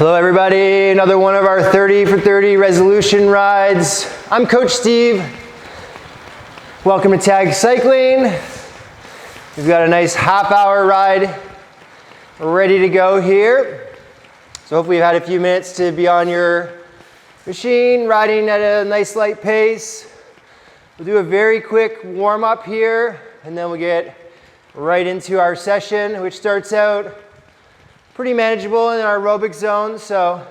Hello everybody, another one of our 30 for 30 resolution rides. I'm Coach Steve. Welcome to Tag Cycling. We've got a nice half-hour ride ready to go here. So hopefully you've had a few minutes to be on your machine, riding at a nice light pace. We'll do a very quick warm-up here, and then we'll get right into our session, which starts out pretty manageable in our aerobic zone, so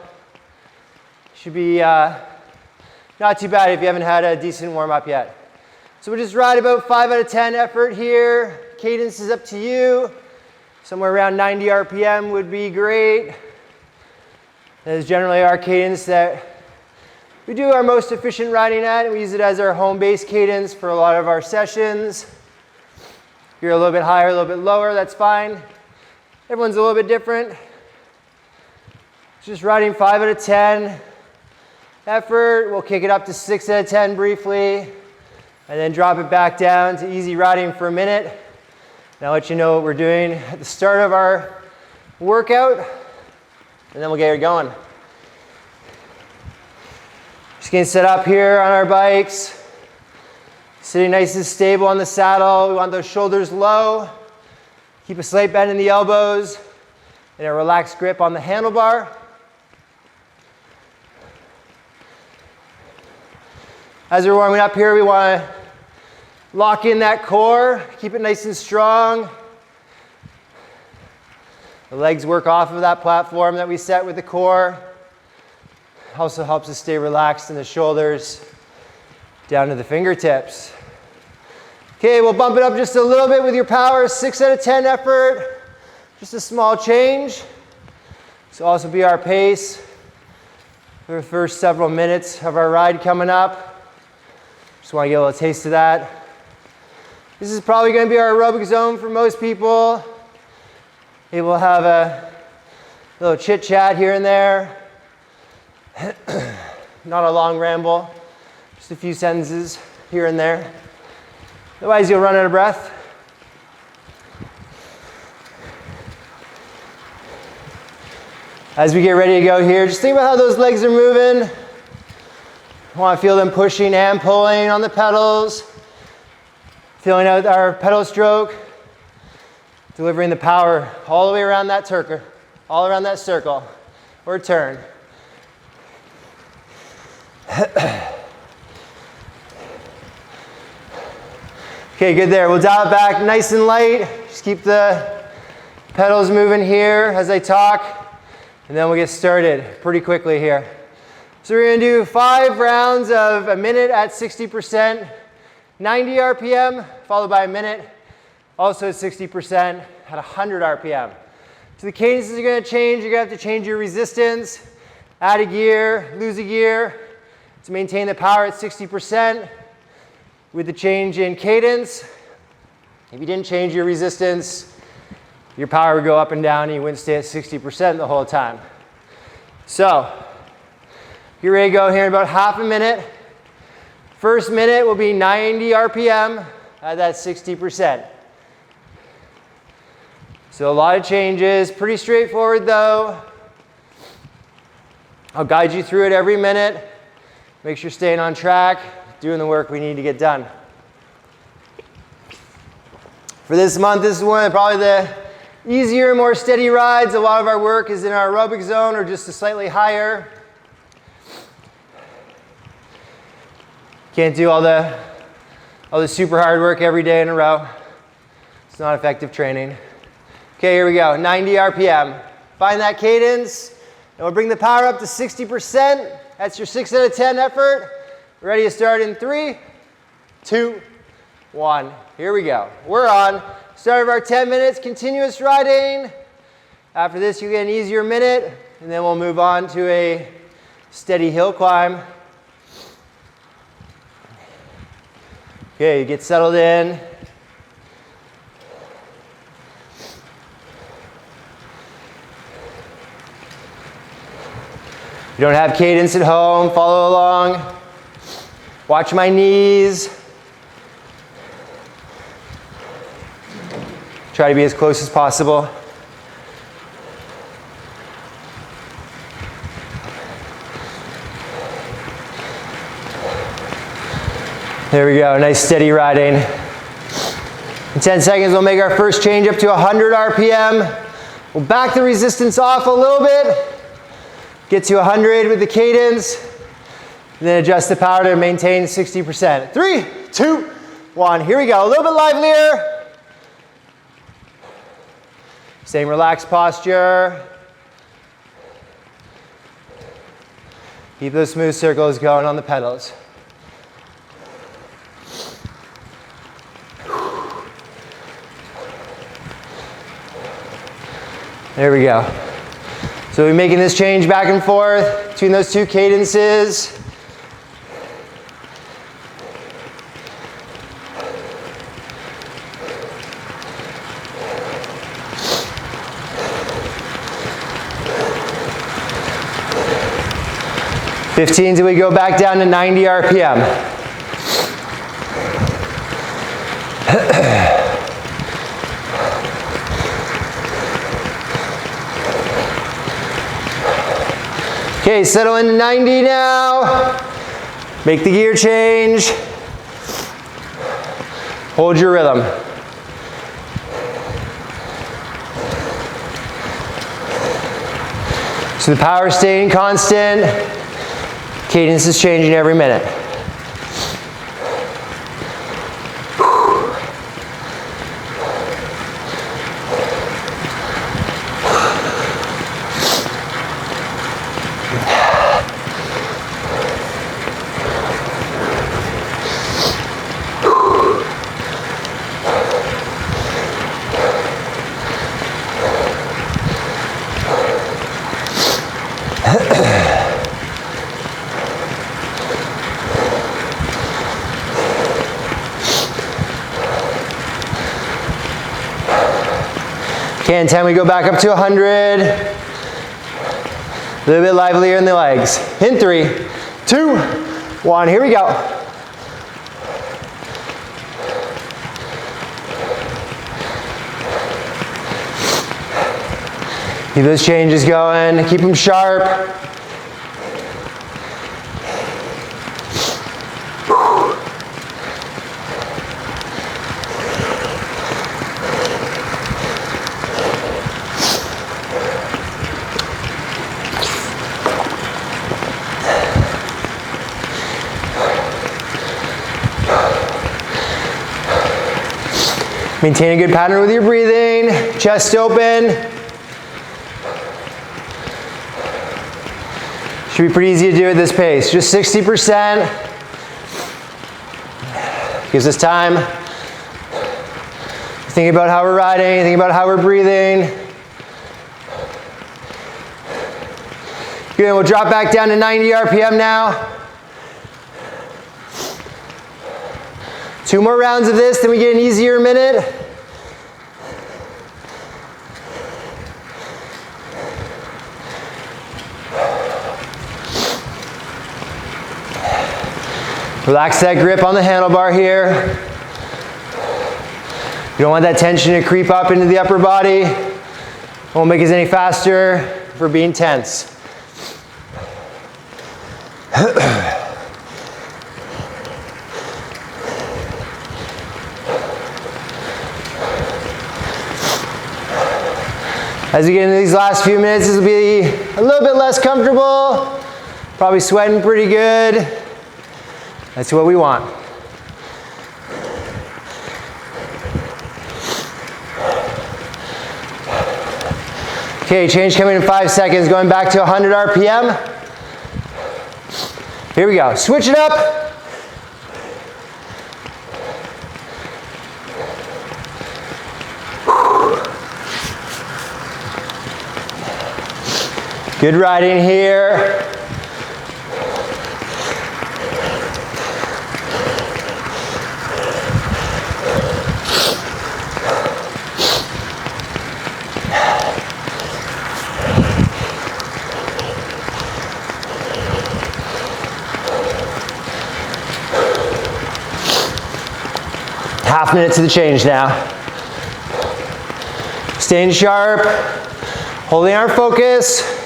should be not too bad if you haven't had a decent warm-up yet. So we'll just ride about 5 out of 10 effort here. Cadence is up to you. Somewhere around 90 RPM would be great. That is generally our cadence that we do our most efficient riding at, and we use it as our home base cadence for a lot of our sessions. If you're a little bit higher, a little bit lower, that's fine. Everyone's a little bit different. Just riding 5 out of 10 effort. We'll kick it up to 6 out of 10 briefly, and then drop it back down to easy riding for a minute. And I'll let you know what we're doing at the start of our workout, and then we'll get it going. Just getting set up here on our bikes. Sitting nice and stable on the saddle. We want those shoulders low. Keep a slight bend in the elbows and a relaxed grip on the handlebar. As we're warming up here, we want to lock in that core, keep it nice and strong. The legs work off of that platform that we set with the core. Also helps us stay relaxed in the shoulders down to the fingertips. Okay, we'll bump it up just a little bit with your power. 6 out of 10 effort. Just a small change. This will also be our pace for the first several minutes of our ride coming up. Just want to get a little taste of that. This is probably going to be our aerobic zone for most people. Maybe we'll have a little chit chat here and there. Not a long ramble, just a few sentences here and there. Otherwise, you'll run out of breath. As we get ready to go here, just think about how those legs are moving. I want to feel them pushing and pulling on the pedals. Feeling out our pedal stroke. Delivering the power all the way around that circle, all around that circle or turn. Okay, good there. We'll dial it back nice and light. Just keep the pedals moving here as I talk, and then we'll get started pretty quickly here. So we're going to do 5 rounds of a minute at 60%, 90 RPM, followed by a minute, also at 60% at 100 RPM. So the cadences are going to change. You're going to have to change your resistance, add a gear, lose a gear to maintain the power at 60%. With the change in cadence, if you didn't change your resistance, your power would go up and down and you wouldn't stay at 60% the whole time. So, get ready to go here in about half a minute. First minute will be 90 RPM at that 60%. So a lot of changes, pretty straightforward though. I'll guide you through it every minute. Make sure you're staying on track, doing the work we need to get done. For this month, this is one of probably the easier, more steady rides. A lot of our work is in our aerobic zone or just a slightly higher. Can't do all the super hard work every day in a row. It's not effective training. Okay, here we go, 90 RPM. Find that cadence, and we'll bring the power up to 60%. That's your 6 out of 10 effort. Ready to start in 3, 2, 1. Here we go. We're on. Start of our 10 minutes, continuous riding. After this, you get an easier minute, and then we'll move on to a steady hill climb. Okay, you get settled in. If you don't have cadence at home, follow along. Watch my knees. Try to be as close as possible. There we go, nice steady riding. In 10 seconds, we'll make our first change up to 100 RPM. We'll back the resistance off a little bit, get to 100 with the cadence, and then adjust the power to maintain 60%. 3, 2, 1, here we go, a little bit livelier. Same relaxed posture. Keep those smooth circles going on the pedals. There we go. So we're making this change back and forth between those two cadences. Fifteen till we go back down to 90 RPM. Okay, settle in 90 now. Make the gear change. Hold your rhythm. So the power is staying constant. Cadence is changing every minute. Okay, in 10 we go back up to 100. A little bit livelier in the legs. In 3, 2, 1, here we go. Keep those changes going, keep them sharp. Maintain a good pattern with your breathing, chest open. Should be pretty easy to do at this pace, just 60%. Gives us time to think about how we're riding, think about how we're breathing. Good, we'll drop back down to 90 RPM now. 2 more rounds of this, then we get an easier minute. Relax that grip on the handlebar here. You don't want that tension to creep up into the upper body. Won't make us any faster for being tense. As we get into these last few minutes, this will be a little bit less comfortable. Probably sweating pretty good. That's what we want. Okay, change coming in 5 seconds, going back to 100 RPM. Here we go, switch it up. Good riding here. Half minute to the change now. Staying sharp, holding our focus.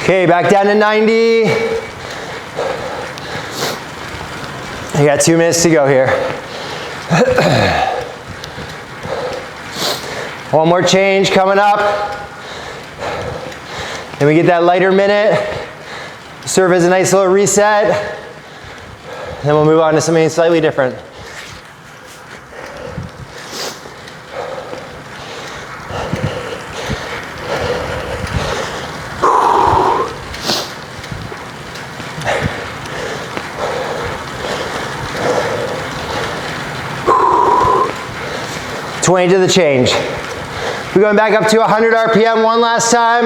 Okay, back down to 90. You got 2 minutes to go here. One more change coming up. Then we get that lighter minute. Serve as a nice little reset. Then we'll move on to something slightly different. To the change. We're going back up to 100 RPM one last time.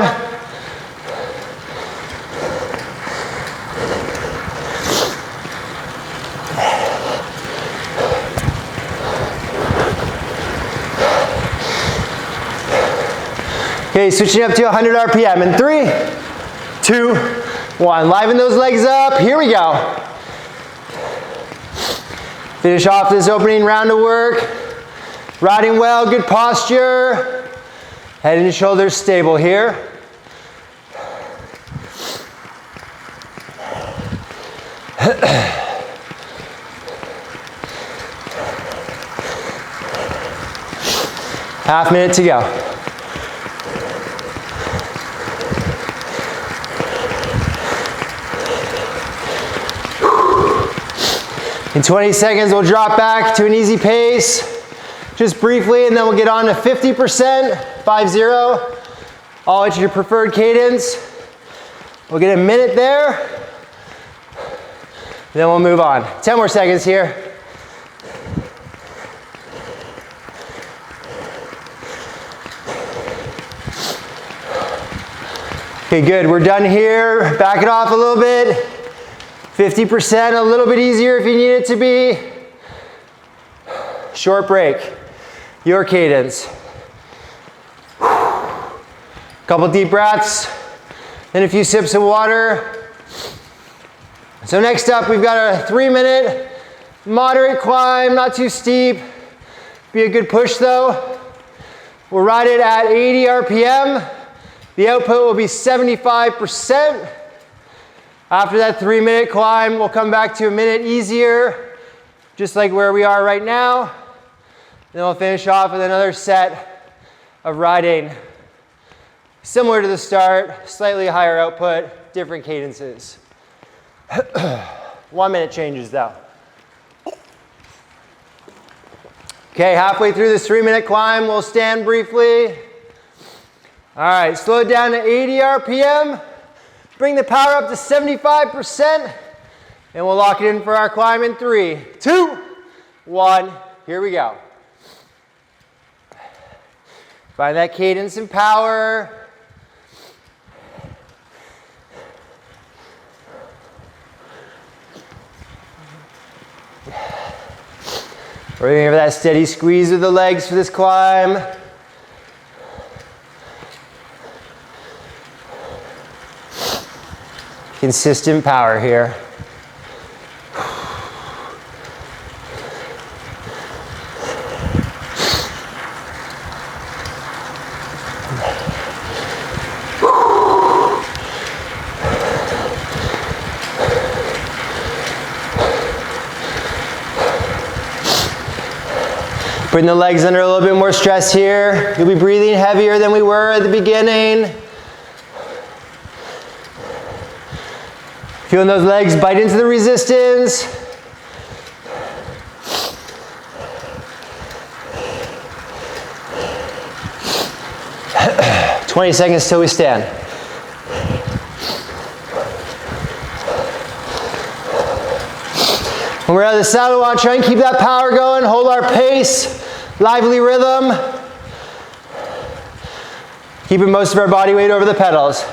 Okay, switching up to 100 RPM in 3, 2, 1. Liven those legs up. Here we go. Finish off this opening round of work. Riding well, good posture. Head and shoulders stable here. Half minute to go. In 20 seconds, we'll drop back to an easy pace. Just briefly, and then we'll get on to 50%, 5-0, all at your preferred cadence. We'll get a minute there, then we'll move on. 10 more seconds here. Okay, good, we're done here. Back it off a little bit. 50%, a little bit easier if you need it to be. Short break. Your cadence. Couple deep breaths, then a few sips of water. So next up, we've got a 3-minute moderate climb, not too steep. Be a good push though. We'll ride it at 80 RPM. The output will be 75%. After that 3-minute climb, we'll come back to a minute easier, just like where we are right now. Then we'll finish off with another set of riding. Similar to the start, slightly higher output, different cadences. 1 minute changes though. Okay, halfway through this 3-minute climb, we'll stand briefly. All right, slow it down to 80 RPM. Bring the power up to 75%. And we'll lock it in for our climb in 3, 2, 1. Here we go. Find that cadence and power. We're going for that steady squeeze of the legs for this climb. Consistent power here. Putting the legs under a little bit more stress here. You'll be breathing heavier than we were at the beginning. Feeling those legs bite into the resistance. "20 seconds till we stand. When we're out of the saddle, we want to try and keep that power going, hold our pace, lively rhythm. Keeping most of our body weight over the pedals.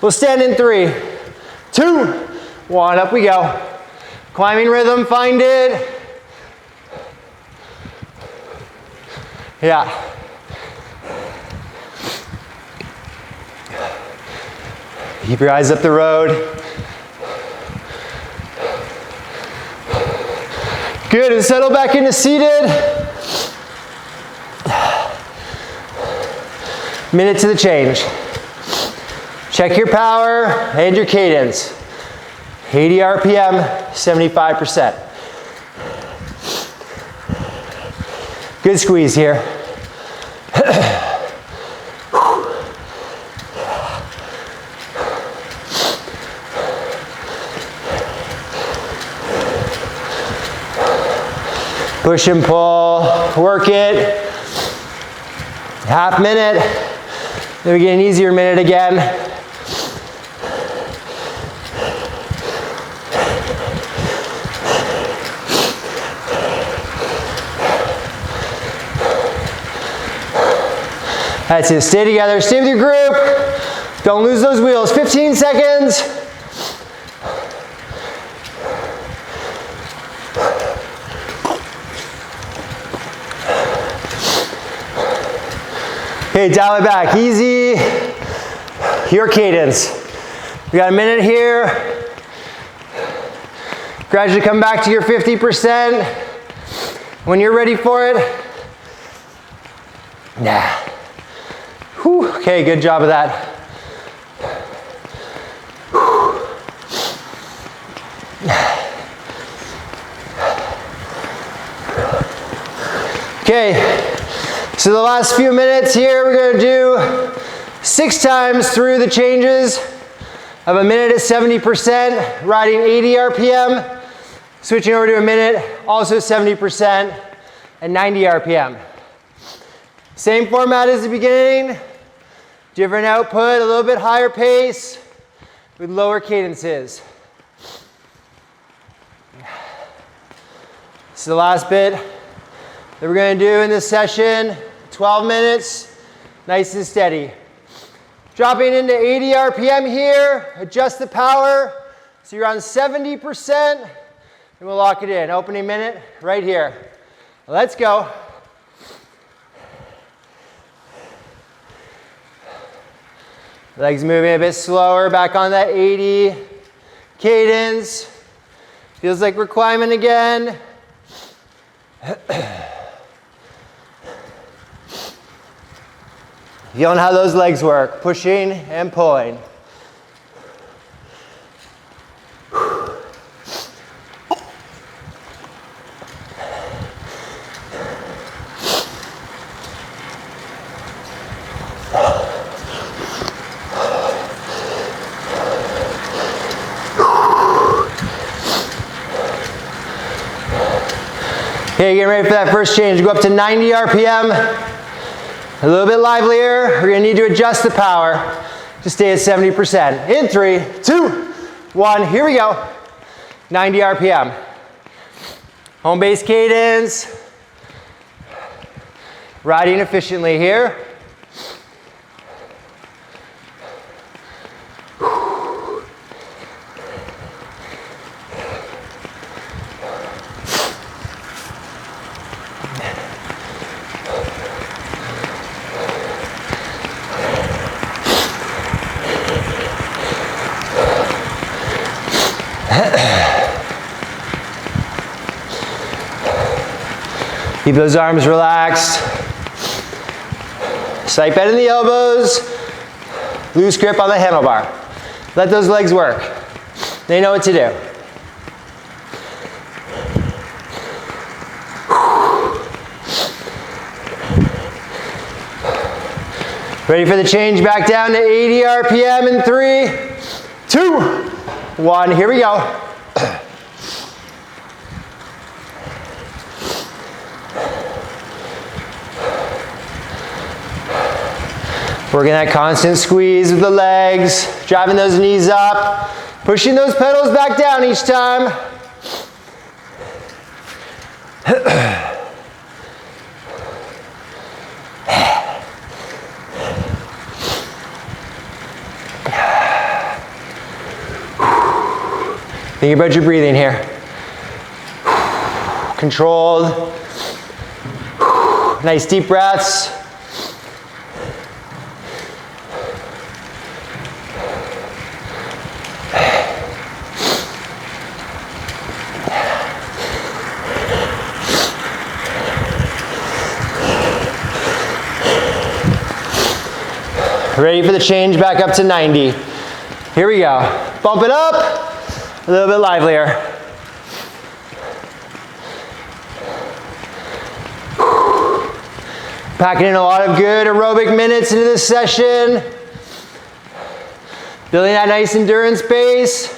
We'll stand in 3, 2, 1, up we go. Climbing rhythm, find it. Yeah. Keep your eyes up the road. Good, and settle back into seated. Minute to the change. Check your power and your cadence. 80 RPM, 75%. Good squeeze here. Push and pull, work it. Half minute, then we get an easier minute again. That's it, stay together, stay with your group. Don't lose those wheels, 15 seconds. Okay, dial it back, easy. Your cadence. We got a minute here. Gradually come back to your 50%. When you're ready for it. Nah. Whew. Okay, good job of that. Okay, so the last few minutes here, we're going to do 6 times through the changes of a minute at 70%, riding 80 RPM, switching over to a minute, also 70% at 90 RPM. Same format as the beginning, different output, a little bit higher pace with lower cadences. This is the last bit that we're going to do in this session, 12 minutes, nice and steady. Dropping into 80 RPM here, adjust the power, so you're on 70%, and we'll lock it in. Opening minute right here. Let's go. Legs moving a bit slower, back on that 80 cadence. Feels like we're climbing again. Feeling how those legs work, pushing and pulling. Okay, getting ready for that first change. Go up to 90 RPM. A little bit livelier. We're going to need to adjust the power to stay at 70%. In 3, 2, 1, here we go. 90 RPM. Home base cadence. Riding efficiently here. Keep those arms relaxed. Slight bend in the elbows. Loose grip on the handlebar. Let those legs work. They know what to do. Ready for the change back down to 80 RPM in 3, 2, 1. Here we go. Working that constant squeeze with the legs, driving those knees up, pushing those pedals back down each time. Think about your breathing here. Controlled. Nice deep breaths. Ready for the change back up to 90. Here we go. Bump it up, a little bit livelier. Packing in a lot of good aerobic minutes into this session. Building that nice endurance base.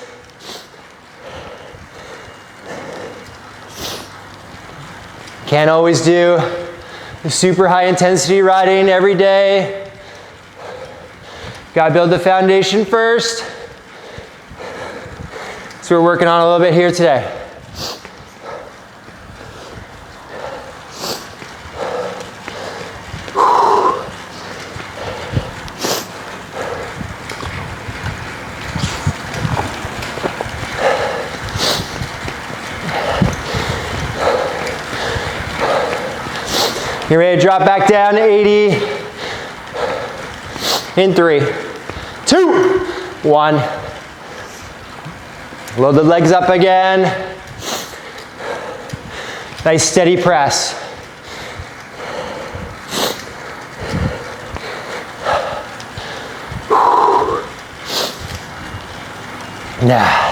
Can't always do the super high intensity riding every day. Gotta build the foundation first. So we're working on a little bit here today. You're ready to drop back down to 80 in 3, 2, 1. Load the legs up again. Nice steady press. Nah.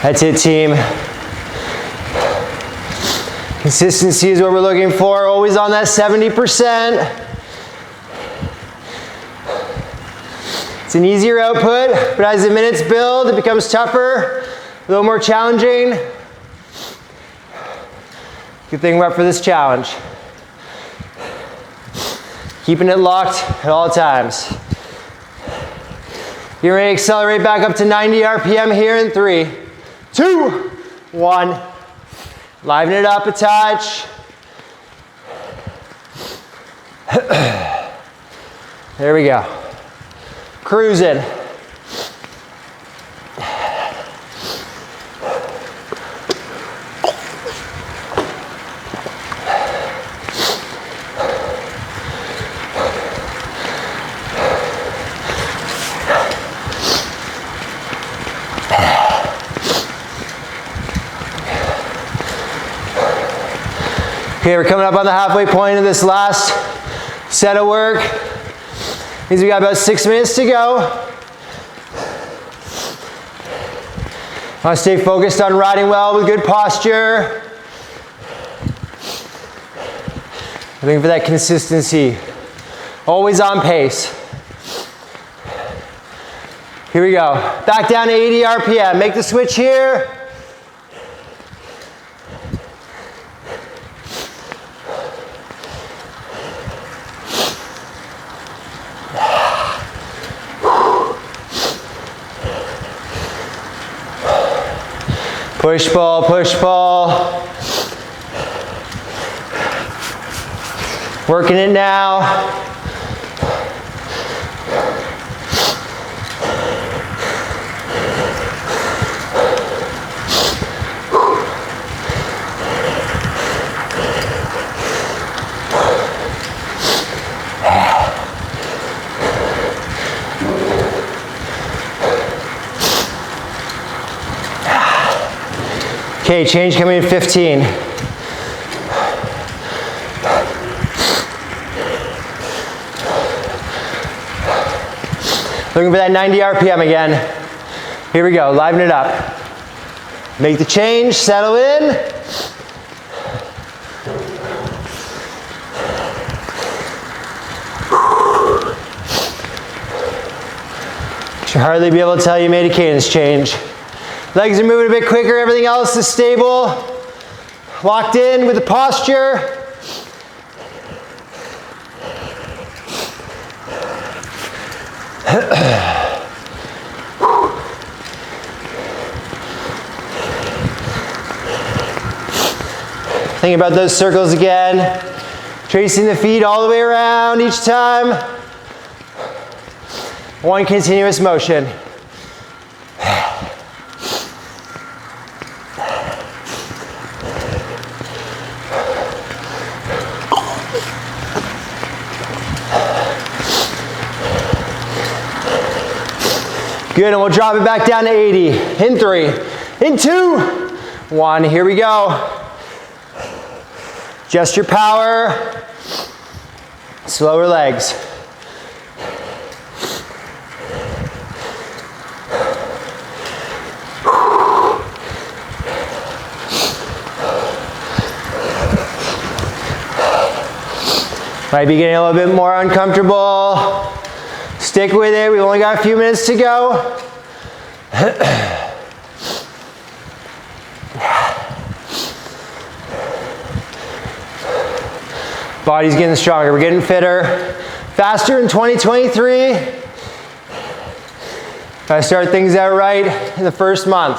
That's it, team. Consistency is what we're looking for, always on that 70%. It's an easier output, but as the minutes build, it becomes tougher, a little more challenging. Good thing we're up for this challenge. Keeping it locked at all times. You're ready to accelerate back up to 90 RPM here in 3, 2, 1. Liven it up a touch. There we go. Cruising. Okay, we're coming up on the halfway point of this last set of work. Means we got about 6 minutes to go. I want to stay focused on riding well with good posture. Looking for that consistency. Always on pace. Here we go. Back down to 80 RPM. Make the switch here. Push pull, push pull. Working it now. Okay, change coming in 15. Looking for that 90 RPM again. Here we go, liven it up. Make the change, settle in. Should hardly be able to tell you made a cadence change. Legs are moving a bit quicker, everything else is stable. Locked in with the posture. Think about those circles again. Tracing the feet all the way around each time. One continuous motion. Good, and we'll drop it back down to 80 in 3, In 2, 1, here we go. Just your power. Slower legs. Might be getting a little bit more uncomfortable. Stick with it. We've only got a few minutes to go. Body's getting stronger. We're getting fitter. Faster in 2023. Gotta start things out right in the first month.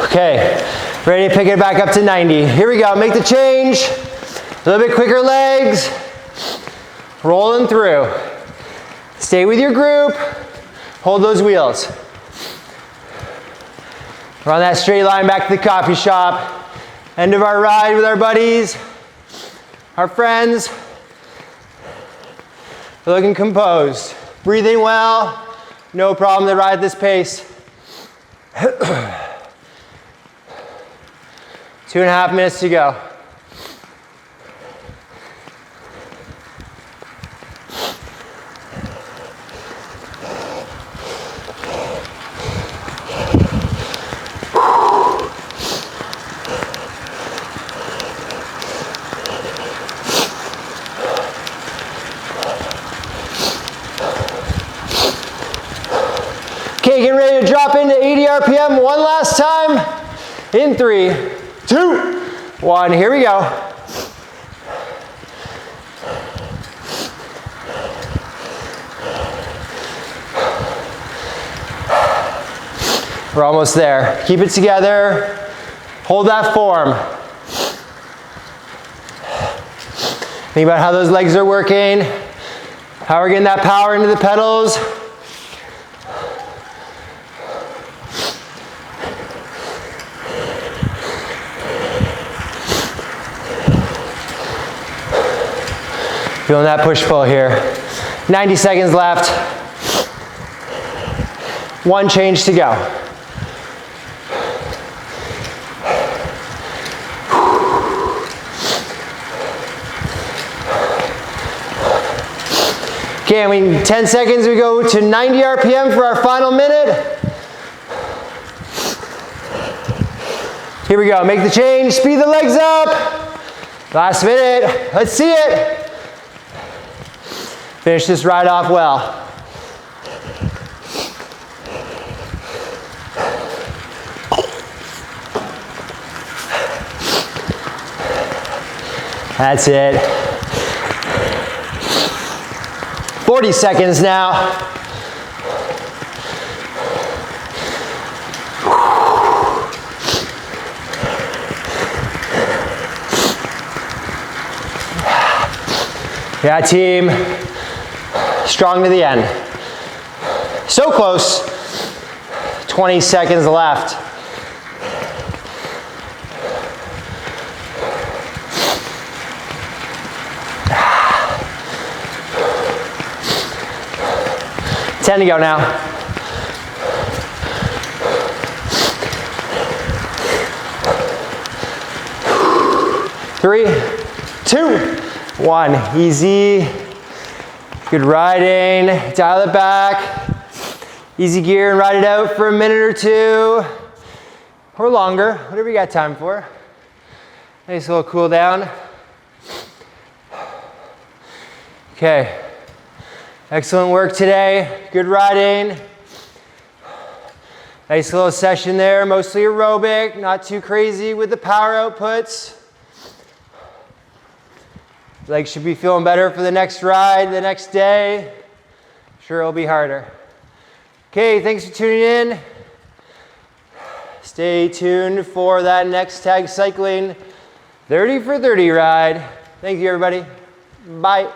Okay, ready to pick it back up to 90. Here we go, make the change. A little bit quicker legs. Rolling through. Stay with your group. Hold those wheels. We're on that straight line back to the coffee shop. End of our ride with our buddies, our friends. We're looking composed. Breathing well. No problem to ride at this pace. 2.5 minutes to go. Okay, getting ready to drop into 80 RPM one last time. In 3, 2, 1, here we go. We're almost there. Keep it together. Hold that form. Think about how those legs are working, how we're getting that power into the pedals. Feeling that push-pull here. 90 seconds left. 1 change to go. Okay, in 10 seconds we go to 90 RPM for our final minute. Here we go, make the change, speed the legs up. Last minute, let's see it. Finish this ride off well. That's it. 40 seconds now. Yeah, team. Strong to the end. So close. 20 seconds left. Ten to go now. 3, 2, 1. Easy. Good riding. Dial it back. Easy gear and ride it out for a minute or 2. Or longer, whatever you got time for. Nice little cool down. Okay. Excellent work today. Good riding. Nice little session there, mostly aerobic, not too crazy with the power outputs. Legs should be feeling better for the next ride, the next day. Sure, it'll be harder. Okay, thanks for tuning in. Stay tuned for that next Tag Cycling 30 for 30 ride. Thank you, everybody. Bye.